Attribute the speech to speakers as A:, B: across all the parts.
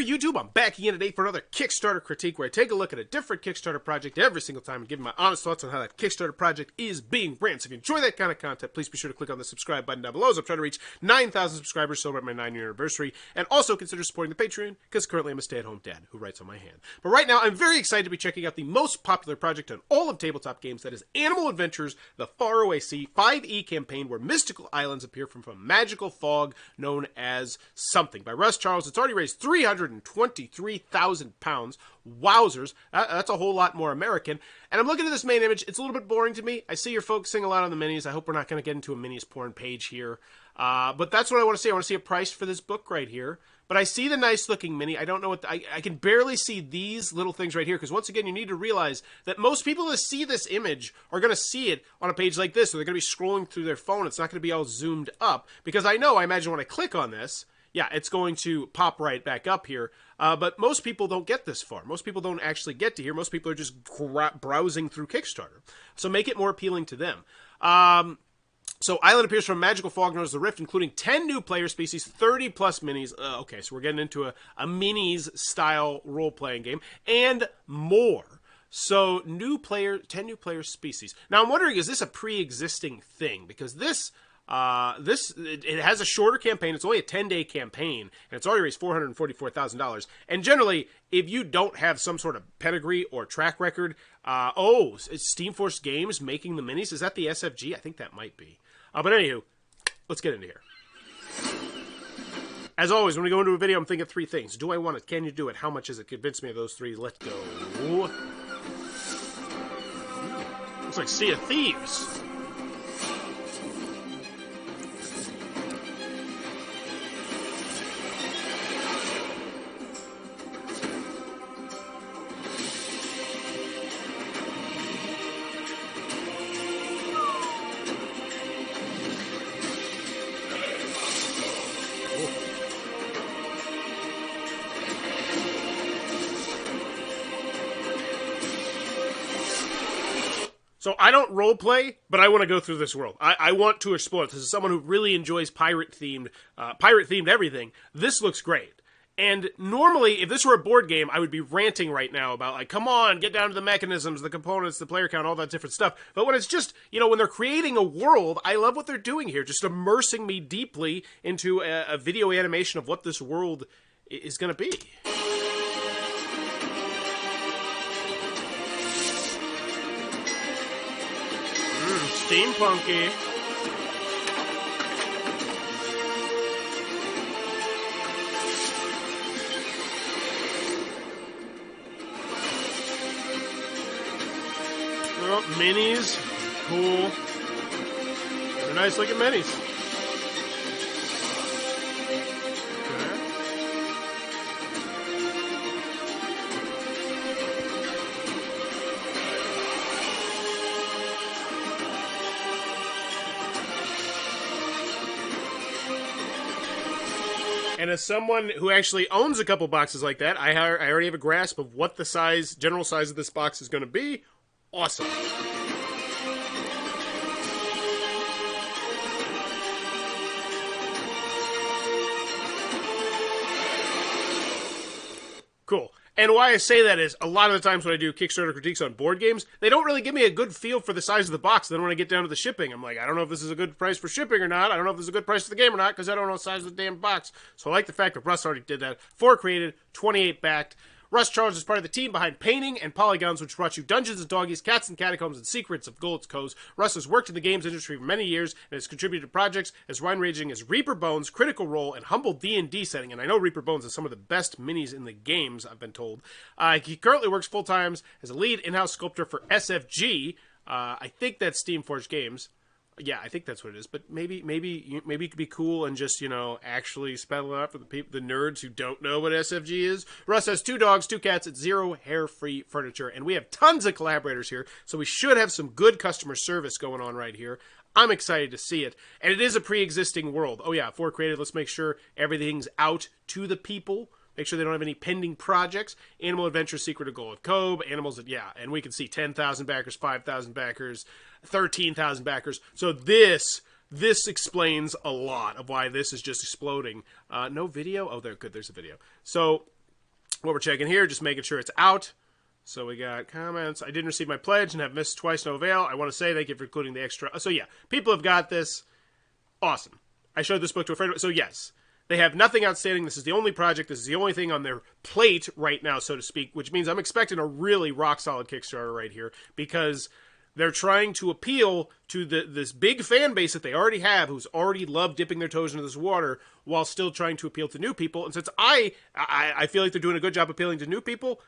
A: there, YouTube? I'm back again today for another Kickstarter critique where I take a look at a different Kickstarter project every single time and give my honest thoughts on how that Kickstarter project is being ran. So if you enjoy that kind of content, please be sure to click on the subscribe button down below as I'm trying to reach 9,000 subscribers, celebrate my 9-year anniversary, and also consider supporting the Patreon because currently I'm a stay-at-home dad who writes on my hand. But right now, I'm very excited to be checking out the most popular project on all of tabletop games, that is Animal Adventures, the Faraway Sea 5e campaign where mystical islands appear from a magical fog known as something. By Russ Charles, it's already raised £323,000. Wowzers. That's a whole lot more American. And I'm looking at this main image. It's a little bit boring to me. I see you're focusing a lot on the minis. I hope we're not going to get into a minis porn page here. But that's what I want to see. I want to see a price for this book right here. But I see the nice looking mini. I don't know what... I can barely see these little things right here. Because once again, you need to realize that most people that see this image are going to see it on a page like this. So they're going to be scrolling through their phone. It's not going to be all zoomed up. Because I imagine when I click on this... yeah, it's going to pop right back up here, but most people don't get this far. Most people don't actually get to here. Most people are just browsing through Kickstarter. So make it more appealing to them. So Island appears from a magical fog known as the Rift, including 10 new player species, 30-plus minis. Okay, so we're getting into a minis-style role-playing game, and more. So 10 new player species. Now I'm wondering, is this a pre-existing thing? Because this... it has a shorter campaign. It's only a 10-day campaign, and it's already raised $444,000. And generally, if you don't have some sort of pedigree or track record, it's Steamforce Games making the minis. Is that the SFG? I think that might be. But anywho, let's get into here. As always, when we go into a video, I'm thinking three things. Do I want it? Can you do it? How much is it? Convince me of those three. Let's go. Looks like Sea of Thieves. So I don't roleplay, but I want to go through this world. I want to explore it. This is someone who really enjoys pirate-themed everything. This looks great. And normally, if this were a board game, I would be ranting right now about, like, come on, get down to the mechanisms, the components, the player count, all that different stuff. But when it's just, when they're creating a world, I love what they're doing here, just immersing me deeply into a video animation of what this world is going to be. Steampunky. Oh, minis. Cool. They're nice looking minis. And as someone who actually owns a couple boxes like that, I already have a grasp of what the general size of this box is going to be. Awesome. Cool. And why I say that is, a lot of the times when I do Kickstarter critiques on board games, they don't really give me a good feel for the size of the box. Then when I get down to the shipping, I'm like, I don't know if this is a good price for shipping or not. I don't know if this is a good price for the game or not, because I don't know the size of the damn box. So I like the fact that Russ already did that. 4 created, 28 backed. Russ Charles is part of the team behind Painting and Polygons, which brought you Dungeons & Doggies, Cats and Catacombs, and Secrets of Gold's Coast. Russ has worked in the games industry for many years and has contributed to projects as wide-ranging as Reaper Bones, Critical Role, and Humble D&D setting. And I know Reaper Bones is some of the best minis in the games, I've been told. He currently works full-time as a lead in-house sculptor for SFG. I think that's Steamforce Games. Yeah, I think that's what it is. But maybe it could be cool and just, actually spell it out for the nerds who don't know what SFG is. Russ has 2 dogs, 2 cats, it's 0 hair-free furniture, and we have tons of collaborators here, so we should have some good customer service going on right here. I'm excited to see it. And it is a pre-existing world. Oh yeah, 4 created, let's make sure everything's out to the people. Make sure they don't have any pending projects. Animal Adventures, Secret of Gold Cove, Animals, yeah, and we can see 10,000 backers, 5,000 backers, 13,000 backers. So this explains a lot of why this is just exploding. No video? Oh, good, there's a video. So what we're checking here, just making sure it's out. So we got comments. I didn't receive my pledge and have missed twice, no avail. I want to say thank you for including the extra. So yeah, people have got this. Awesome. I showed this book to a friend. So yes, they have nothing outstanding. This is the only project. This is the only thing on their plate right now, so to speak, which means I'm expecting a really rock-solid Kickstarter right here because they're trying to appeal to this big fan base that they already have, who's already loved dipping their toes into this water, while still trying to appeal to new people. And since I feel like they're doing a good job appealing to new people,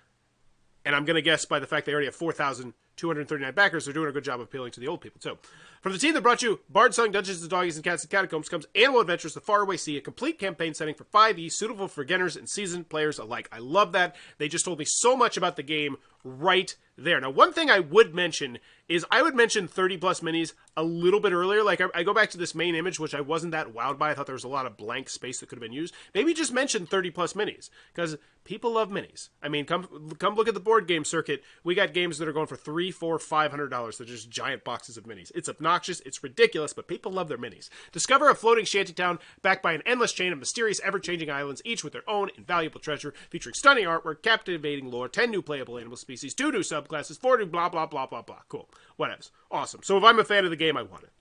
A: and I'm going to guess by the fact they already have 4,239 backers, they're doing a good job of appealing to the old people, too. From the team that brought you Bard Song, Dungeons and Doggies, and Cats and Catacombs comes Animal Adventures, The Faraway Sea, a complete campaign setting for 5e, suitable for beginners and seasoned players alike. I love that. They just told me so much about the game right there. Now, one thing I would mention is I would mention 30-plus minis a little bit earlier. Like, I go back to this main image, which I wasn't that wowed by. I thought there was a lot of blank space that could have been used. Maybe just mention 30-plus minis, because people love minis. I mean, come look at the board game circuit. We got games that are going for $300, $400, $500. They're just giant boxes of minis. It's obnoxious, it's ridiculous, but people love their minis. Discover a floating shantytown backed by an endless chain of mysterious, ever-changing islands, each with their own invaluable treasure, featuring stunning artwork, captivating lore, 10 new playable animal species, 2 new subclasses, 4 new blah, blah, blah, blah, blah. Cool. Whatevs. Awesome. So if I'm a fan of the game, I want it.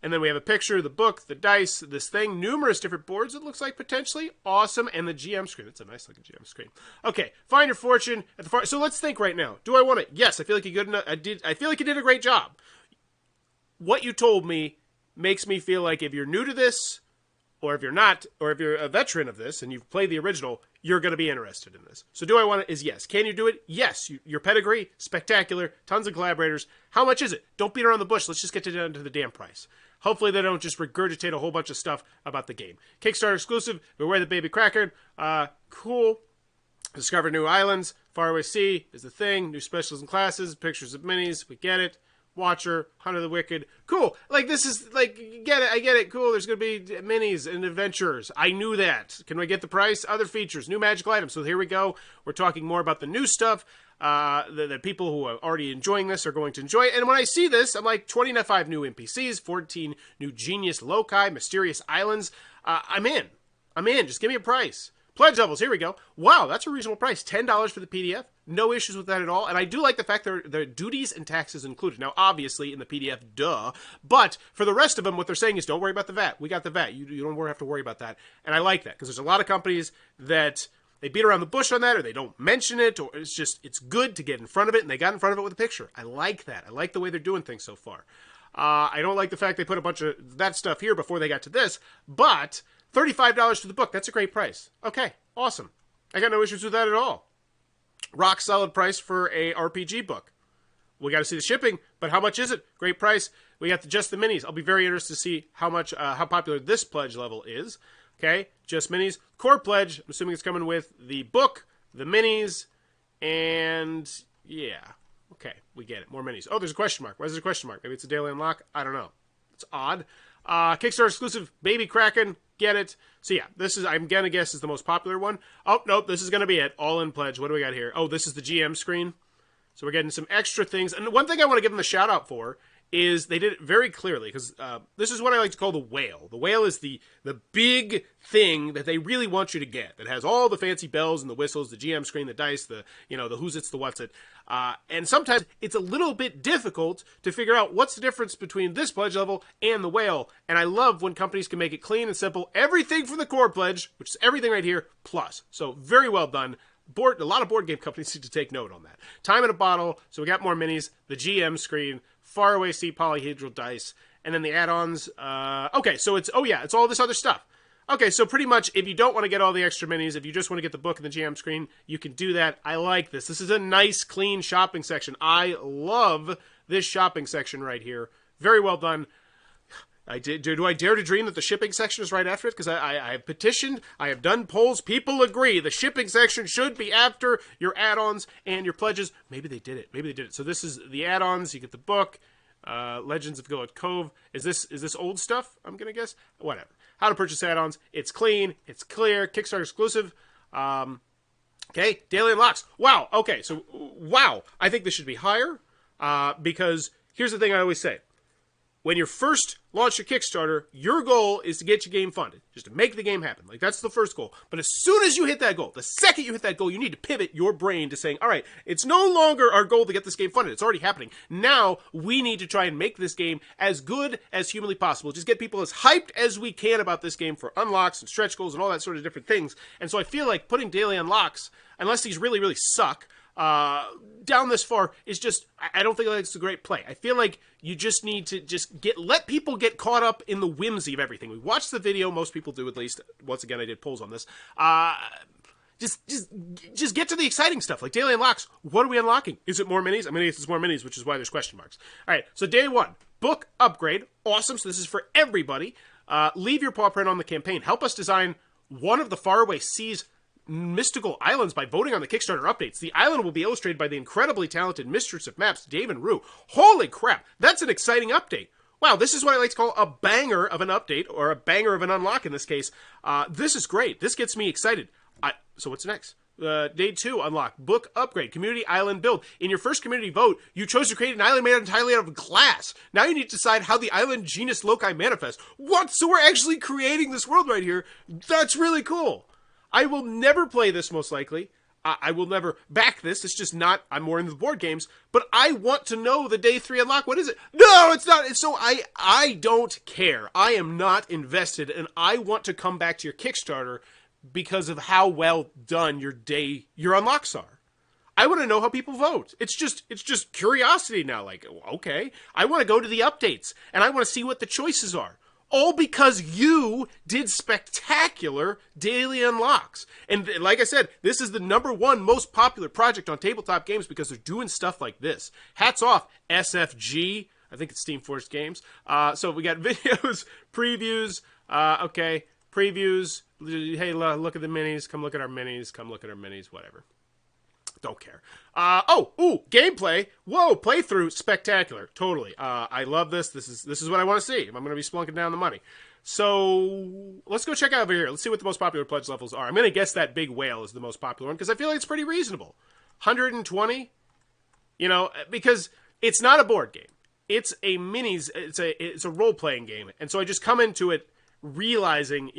A: And then we have a picture of the book, the dice, this thing, numerous different boards, it looks like, potentially. Awesome. And the GM screen. That's a nice looking GM screen. Okay. Find your fortune at the far. So let's think right now. Do I want it? Yes. I feel like you good enough. I feel like you did a great job. What you told me makes me feel like if you're new to this, or if you're not, or if you're a veteran of this and you've played the original, you're going to be interested in this. So do I want it? Is yes. Can you do it? Yes. Your pedigree, spectacular, tons of collaborators. How much is it? Don't beat around the bush. Let's just get down to the damn price. Hopefully they don't just regurgitate a whole bunch of stuff about the game. Kickstarter exclusive. Beware the baby cracker. Cool. Discover new islands. Faraway Sea is the thing. New specials and classes. Pictures of minis. We get it. Watcher, Hunter the Wicked. Cool. Like, this is, like, get it. I get it. Cool. There's going to be minis and adventures. I knew that. Can we get the price? Other features. New magical items. So here we go. We're talking more about the new stuff that people who are already enjoying this are going to enjoy. And when I see this, I'm like, 25 new NPCs, 14 new genius loci, mysterious islands. I'm in. I'm in. Just give me a price. Pledge levels, here we go. Wow, that's a reasonable price. $10 for the PDF. No issues with that at all. And I do like the fact there are duties and taxes included. Now, obviously, in the PDF, duh. But for the rest of them, what they're saying is don't worry about the VAT. We got the VAT. You don't have to worry about that. And I like that because there's a lot of companies that they beat around the bush on that or they don't mention it or it's good to get in front of it and they got in front of it with a picture. I like that. I like the way they're doing things so far. I don't like the fact they put a bunch of that stuff here before they got to this, but $35 for the book. That's a great price. Okay, awesome. I got no issues with that at all. Rock solid price for a RPG book. We got to see the shipping, but how much is it? Great price. We got just the minis. I'll be very interested to see how popular this pledge level is. Okay, just minis. Core pledge, I'm assuming it's coming with the book, the minis, and yeah. Okay, we get it. More minis. Oh, there's a question mark. Why is there a question mark? Maybe it's a daily unlock? I don't know. It's odd. Kickstarter exclusive, Baby Kraken. Get it. So yeah, this is, I'm going to guess, is the most popular one. Oh, nope, this is going to be it. All in pledge. What do we got here? Oh, this is the GM screen. So we're getting some extra things. And one thing I want to give them a shout out for is they did it very clearly, because this is what I like to call the whale. The whale is the big thing that they really want you to get, that has all the fancy bells and the whistles, the GM screen, the dice, the who's it's, the what's it. And sometimes it's a little bit difficult to figure out what's the difference between this pledge level and the whale. And I love when companies can make it clean and simple. Everything from the core pledge, which is everything right here, plus. So very well done. A lot of board game companies need to take note on that. Time in a bottle. So we got more minis, the GM screen, Faraway Sea polyhedral dice, and then the add-ons. Okay, so it's all this other stuff. Okay, so pretty much if you don't want to get all the extra minis, if you just want to get the book and the GM screen, you can do that. I like this. This is a nice, clean shopping section. I love this shopping section right here. Very well done. Do I dare to dream that the shipping section is right after it? Because I have petitioned, I have done polls, people agree the shipping section should be after your add-ons and your pledges. Maybe they did it. So this is the add-ons, you get the book, Legends of Goat Cove. Is this old stuff, I'm going to guess? Whatever. How to purchase add-ons. It's clean, it's clear, Kickstarter exclusive. Okay, daily unlocks. Wow, okay, so wow. I think this should be higher because here's the thing I always say. when you first launch your Kickstarter, your goal is to get your game funded, just to make the game happen. Like, that's the first goal. But as soon as you hit that goal, the second you hit that goal, you need to pivot your brain to saying, all right, it's no longer our goal to get this game funded. It's already happening. Now we need to try and make this game as good as humanly possible. Just get people as hyped as we can about this game for unlocks and stretch goals and all that sort of different things. And so I feel like putting daily unlocks, unless these really, really suck, down this far is just, I don't think it's a great play. I feel like you just need to just let people get caught up in the whimsy of everything. We watched the video, most people do at least. Once again, I did polls on this. Just get to the exciting stuff, like daily unlocks. What are we unlocking? Is it more minis? I'm going to guess it's more minis, which is why there's question marks. All right, so day one, book upgrade. Awesome, so this is for everybody. Leave your paw print on the campaign. Help us design one of the Faraway Seas mystical islands by voting on the Kickstarter updates. The island will be illustrated by the incredibly talented mistress of maps, Dave and Rue. Holy crap, that's an exciting update. Wow, this is what I like to call a banger of an update, or a banger of an unlock in this case. This is great. This gets me excited. So what's next? Day 2, unlock, book upgrade, community island build. In your first community vote, you chose to create an island made entirely out of glass. Now you need to decide how the island genus loci manifests. What? So we're actually creating this world right here. That's really cool. I will never play this, most likely. I will never back this. It's just not, I'm more into the board games. But I want to know the day 3 unlock. What is it? No, it's not. So I don't care. I am not invested, and I want to come back to your Kickstarter because of how well done your unlocks are. I want to know how people vote. It's just curiosity now. Like, okay, I want to go to the updates, and I want to see what the choices are. All because you did spectacular daily unlocks. And like I said, this is the #1 most popular project on tabletop games because they're doing stuff like this. Hats off, SFG. I think it's Steam Force Games. So we got videos, previews. Okay, previews. Hey, look at the minis. Come look at our minis. Come look at our minis. Whatever. Don't care. Gameplay. Whoa, playthrough, spectacular. Totally. I love this. This is what I want to see if I'm going to be splunking down the money. So let's go check out over here. Let's see what the most popular pledge levels are. I'm going to guess that big whale is the most popular one because I feel like it's pretty reasonable. 120, because it's not a board game. It's a minis. It's a role-playing game, and so I just come into it realizing,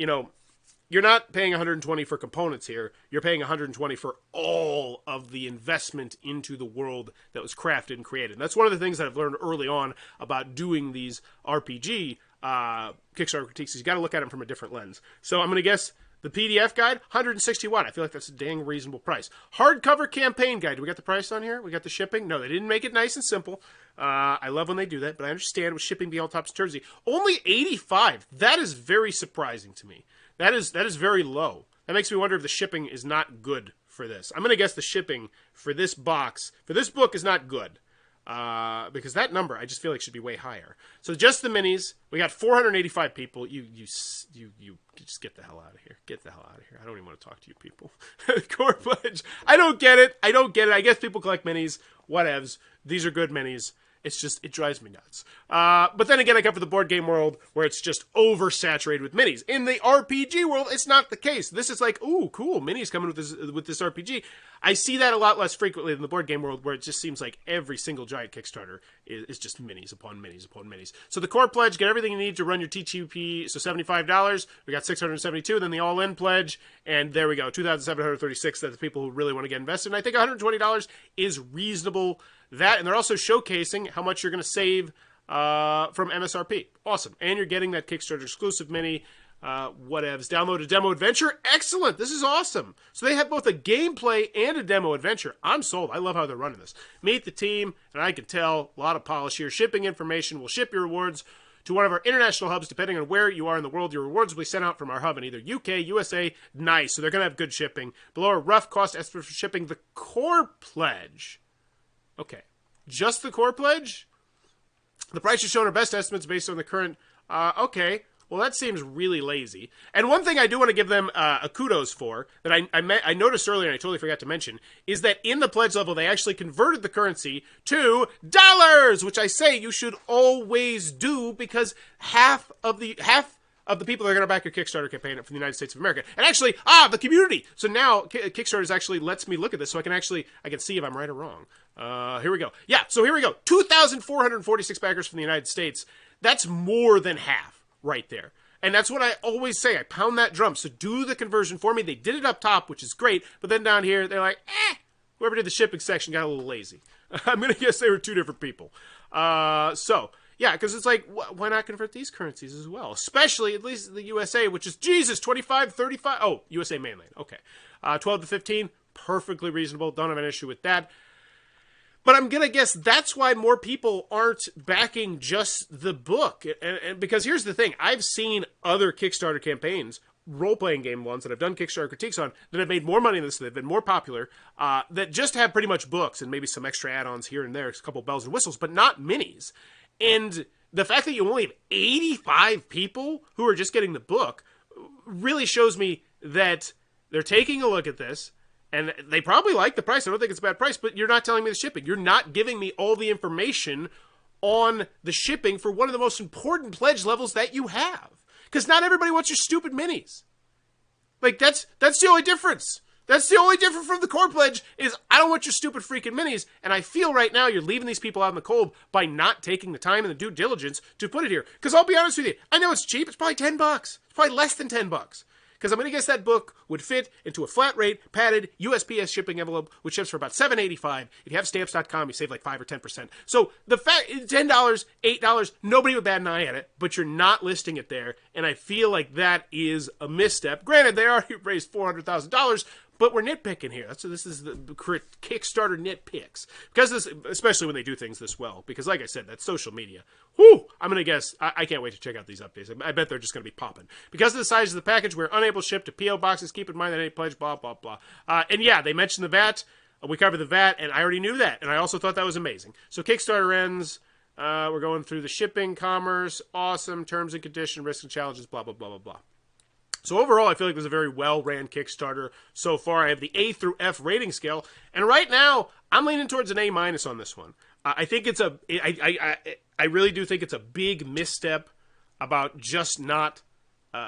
A: you're not paying 120 for components here. You're paying 120 for all of the investment into the world that was crafted and created. And that's one of the things that I've learned early on about doing these RPG Kickstarter critiques. Is you got to look at them from a different lens. So I'm going to guess the PDF guide, 161. I feel like that's a dang reasonable price. Hardcover campaign guide. Do we got the price on here? We got the shipping? No, they didn't make it nice and simple. I love when they do that, but I understand with shipping being all tops Jersey. Only 85. That is very surprising to me. That is very low. That makes me wonder if the shipping is not good for this. I'm going to guess the shipping for this box, for this book, is not good. Because that number, I just feel like should be way higher. So just the minis, we got 485 people. You just get the hell out of here. Get the hell out of here. I don't even want to talk to you people. Core pledge. I don't get it. I guess people collect minis. Whatevs. These are good minis. It's just, it drives me nuts. But then again, I come from the board game world where it's just oversaturated with minis. In the RPG world, it's not the case. This is like, ooh, cool, minis coming with this RPG. I see that a lot less frequently than the board game world, where it just seems like every single giant Kickstarter is just minis upon minis upon minis. So the core pledge, get everything you need to run your TTP, so $75. We got $672, then the all-in pledge, and there we go, $2,736. That's the people who really want to get invested. And I think $120 is reasonable. That, and they're also showcasing how much you're going to save from MSRP. Awesome. And you're getting that Kickstarter exclusive mini, whatevs. Download a demo adventure. Excellent. This is awesome. So they have both a gameplay and a demo adventure. I'm sold. I love how they're running this. Meet the team, and I can tell a lot of polish here. Shipping information. We'll ship your rewards to one of our international hubs, depending on where you are in the world. Your rewards will be sent out from our hub in either UK, USA. Nice. So they're going to have good shipping. Below a rough cost estimate for shipping. The core pledge. Okay, just the core pledge? The price is shown are best estimates based on the current... okay, well, that seems really lazy. And one thing I do want to give them a kudos for, that I noticed earlier and I totally forgot to mention, is that in the pledge level, they actually converted the currency to dollars, which I say you should always do, because half of the people that are going to back your Kickstarter campaign are from the United States of America. And actually, the community. So now Kickstarter actually lets me look at this, so I can see if I'm right or wrong. Here we go. Yeah, so here we go. 2,446 backers from the United States. That's more than half right there. And that's what I always say. I pound that drum. So do the conversion for me. They did it up top, which is great. But then down here, they're like, whoever did the shipping section got a little lazy. I'm going to guess they were two different people. So, yeah, because it's like, why not convert these currencies as well? Especially, at least the USA, which is, Jesus, 25, 35. Oh, USA mainland. Okay. 12 to 15, perfectly reasonable. Don't have an issue with that. But I'm going to guess that's why more people aren't backing just the book. And because here's the thing. I've seen other Kickstarter campaigns, role-playing game ones that I've done Kickstarter critiques on, that have made more money than this, that have been more popular, that just have pretty much books and maybe some extra add-ons here and there, a couple bells and whistles, but not minis. And the fact that you only have 85 people who are just getting the book really shows me that they're taking a look at this, and they probably like the price. I don't think it's a bad price, but you're not telling me the shipping. You're not giving me all the information on the shipping for one of the most important pledge levels that you have. Because not everybody wants your stupid minis. Like, that's the only difference. That's the only difference from the core pledge is I don't want your stupid freaking minis. And I feel right now you're leaving these people out in the cold by not taking the time and the due diligence to put it here. Because I'll be honest with you, I know it's cheap. It's probably $10. It's probably less than $10. Because I'm going to guess that book would fit into a flat rate, padded, USPS shipping envelope, which ships for about $7.85. If you have stamps.com, you save like 5 or 10%. So the fact, $10, $8, nobody would bat an eye at it, but you're not listing it there. And I feel like that is a misstep. Granted, they already raised $400,000, but we're nitpicking here. This is the Kickstarter nitpicks. Because this, especially when they do things this well. Because like I said, that's social media. Whew! I'm going to guess, I can't wait to check out these updates. I bet they're just going to be popping. Because of the size of the package, we're unable to ship to P.O. boxes. Keep in mind that any pledge, blah, blah, blah. And yeah, they mentioned the VAT. We covered the VAT, and I already knew that. And I also thought that was amazing. So Kickstarter ends. We're going through the shipping, commerce, awesome, terms and conditions, risks and challenges, blah, blah, blah, blah, blah. So overall, I feel like it was a very well-ran Kickstarter so far. I have the A through F rating scale, and right now, I'm leaning towards an A- on this one. I think it's I really do think it's a big misstep about just not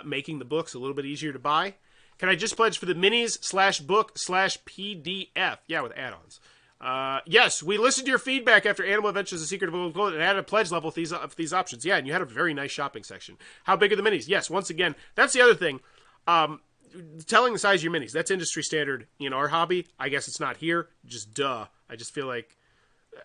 A: making the books a little bit easier to buy. Can I just pledge for the minis/book/PDF? Yeah, with add-ons. Yes, we listened to your feedback after Animal Adventures: The Secret of Gold and added a pledge level with these options. Yeah, and you had a very nice shopping section. How big are the minis? Yes, once again, that's the other thing. Telling the size of your minis, that's industry standard in our hobby. I guess it's not here. Just duh. I just feel like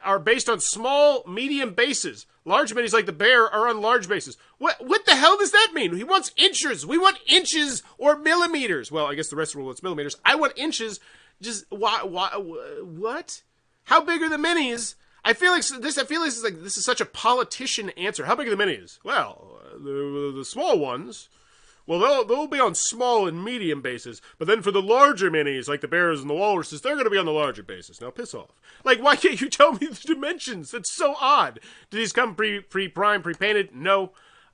A: are based on small, medium bases. Large minis like the bear are on large bases. What the hell does that mean? He wants inches. We want inches or millimeters. Well, I guess the rest of the world wants millimeters. I want inches. Just why? What? How big are the minis? I feel like this is such a politician answer. How big are the minis? Well, the small ones. Well, they'll be on small and medium bases, but then for the larger minis, like the bears and the walruses, they're going to be on the larger bases. Now, piss off. Like, why can't you tell me the dimensions? That's so odd. Do these come pre-prime, pre-painted? No.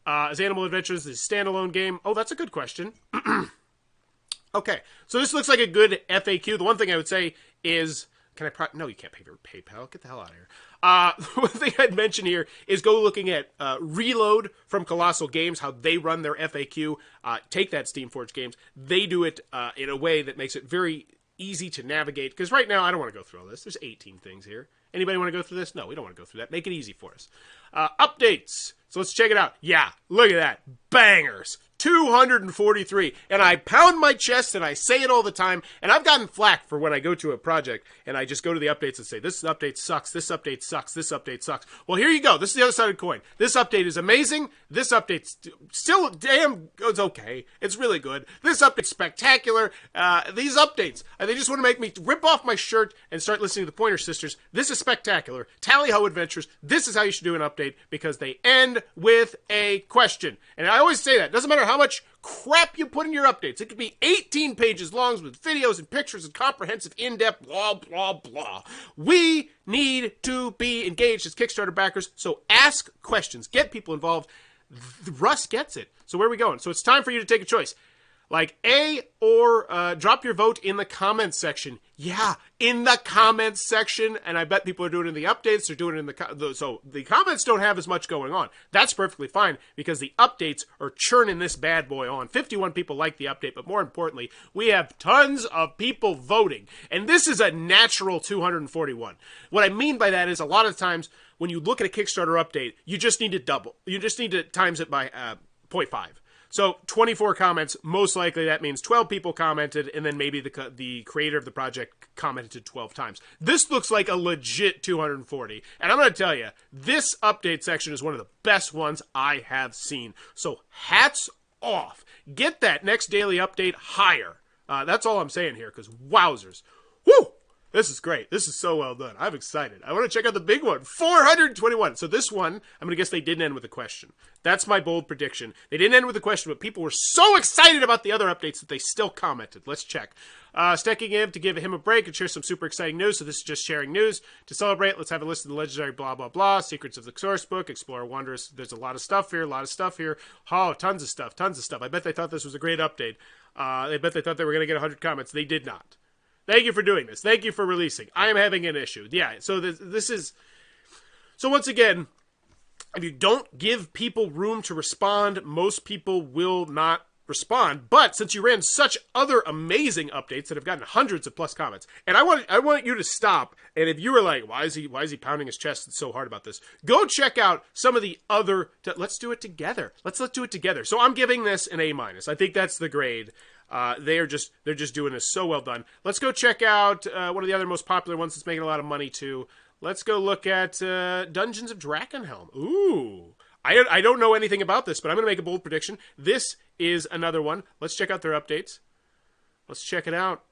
A: Is Animal Adventures a standalone game? Oh, that's a good question. Okay, so this looks like a good FAQ. The one thing I would say is, no, you can't pay for PayPal. Get the hell out of here. One thing I'd mention here is go looking at Reload from Colossal Games, how they run their FAQ. Take that Steamforged Games. They do it in a way that makes it very easy to navigate. Because right now, I don't want to go through all this. There's 18 things here. Anybody want to go through this? No, we don't want to go through that. Make it easy for us. Updates. So let's check it out. Yeah, look at that. Bangers. 243. And I pound my chest and I say it all the time. And I've gotten flack for when I go to a project and I just go to the updates and say, this update sucks, this update sucks, this update sucks. Well, here you go. This is the other side of the coin. This update is amazing. This update's still damn, it's okay. It's really good. This update's spectacular. These updates, they just want to make me rip off my shirt and start listening to the Pointer Sisters. This is spectacular. Tally-ho adventures. This is how you should do an update because they end with a question. And I always say that. It doesn't matter how much crap you put in your updates. It could be 18 pages long with videos and pictures and comprehensive, in-depth, blah, blah, blah. We need to be engaged as Kickstarter backers, so ask questions. Get people involved. Russ gets it. So where are we going? So it's time for you to take a choice. Like A or drop your vote in the comments section. Yeah, in the comments section. And I bet people are doing it in the updates. They're doing it in so the comments don't have as much going on. That's perfectly fine because the updates are churning this bad boy on. 51 people like the update, but more importantly, we have tons of people voting. And this is a natural 241. What I mean by that is a lot of times when you look at a Kickstarter update, you just need to double. You just need to times it by 0.5. So 24 comments, most likely that means 12 people commented, and then maybe the creator of the project commented 12 times. This looks like a legit 240. And I'm going to tell you, this update section is one of the best ones I have seen. So hats off. Get that next daily update higher. That's all I'm saying here, because wowzers. Woo! This is great. This is so well done. I'm excited. I want to check out the big one. 421. So this one, I'm going to guess they didn't end with a question. That's my bold prediction. They didn't end with a question, but people were so excited about the other updates that they still commented. Let's check. Stacking him to give him a break and share some super exciting news. So this is just sharing news. To celebrate, let's have a list of the legendary blah, blah, blah. Secrets of the source book. Explore wondrous. There's a lot of stuff here. Oh, tons of stuff. I bet they thought this was a great update. I bet they thought they were going to get 100 comments. They did not. Thank you for doing this. Thank you for releasing. I am having an issue. Yeah, so this is... So once again, if you don't give people room to respond, most people will not respond. But since you ran such other amazing updates that have gotten hundreds of plus comments, and I want you to stop, and if you were like, why is he pounding his chest so hard about this? Go check out some of the other... Let's do it together. Let's do it together. So I'm giving this an A-. I think that's the grade. They're just doing this so well done. Let's go check out one of the other most popular ones that's making a lot of money too. Let's go look at Dungeons of Drakenhelm. Ooh, I don't know anything about this, but I'm going to make a bold prediction. This is another one. Let's check out their updates. Let's check it out.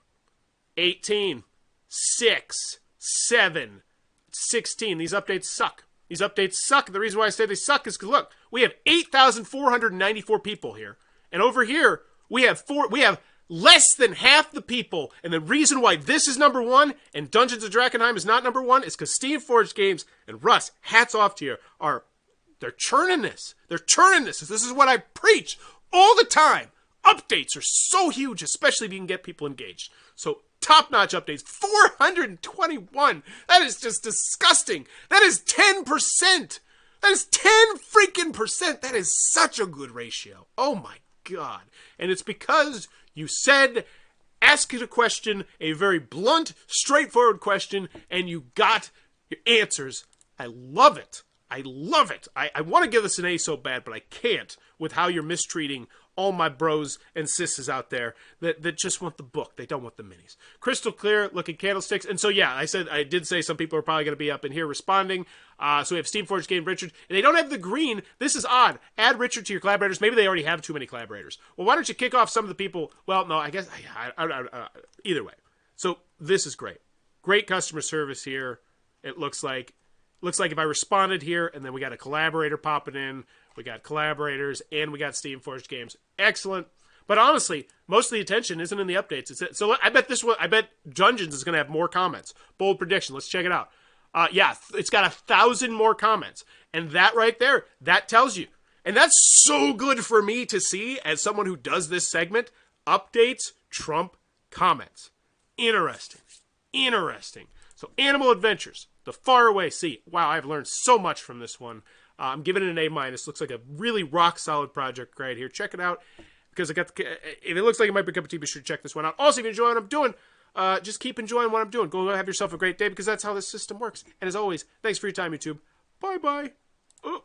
A: 18, 6, 7, 16. These updates suck. The reason why I say they suck is because look, we have 8,494 people here, and over here. We have less than half the people, and the reason why this is number one and Dungeons of Drakenheim is not number one is because Steamforged Games and Russ, hats off to you, they're churning this. This is what I preach all the time. Updates are so huge, especially if you can get people engaged. So top-notch updates, 421. That is just disgusting. That is 10%. That is 10 freaking percent. That is such a good ratio. Oh my God. And it's because you said, ask it a question, a very blunt, straightforward question, and you got your answers. I love it. I want to give this an A so bad, but I can't with how you're mistreating all my bros and sisters out there that just want the book. They don't want the minis. Crystal clear looking candlesticks. And so, yeah, I did say some people are probably going to be up in here responding. So we have Steamforged Game Richard. And they don't have the green. This is odd. Add Richard to your collaborators. Maybe they already have too many collaborators. Well, why don't you kick off some of the people? Well, no, I guess either way. So this is great. Great customer service here. It looks like if I responded here and then we got a collaborator popping in. We got collaborators, and we got Steamforged Games. Excellent. But honestly, most of the attention isn't in the updates. So I bet Dungeons is going to have more comments. Bold prediction. Let's check it out. Yeah, it's got 1,000 more comments. And that right there, that tells you. And that's so good for me to see as someone who does this segment. Updates trump comments. Interesting. So Animal Adventures, The Faraway Sea. Wow, I've learned so much from this one. I'm giving it an A-. Looks like a really rock-solid project right here. Check it out. Because if it looks like it might be a cup of tea, be sure to check this one out. Also, if you enjoy what I'm doing, just keep enjoying what I'm doing. Go have yourself a great day because that's how this system works. And as always, thanks for your time, YouTube. Bye-bye. Oh.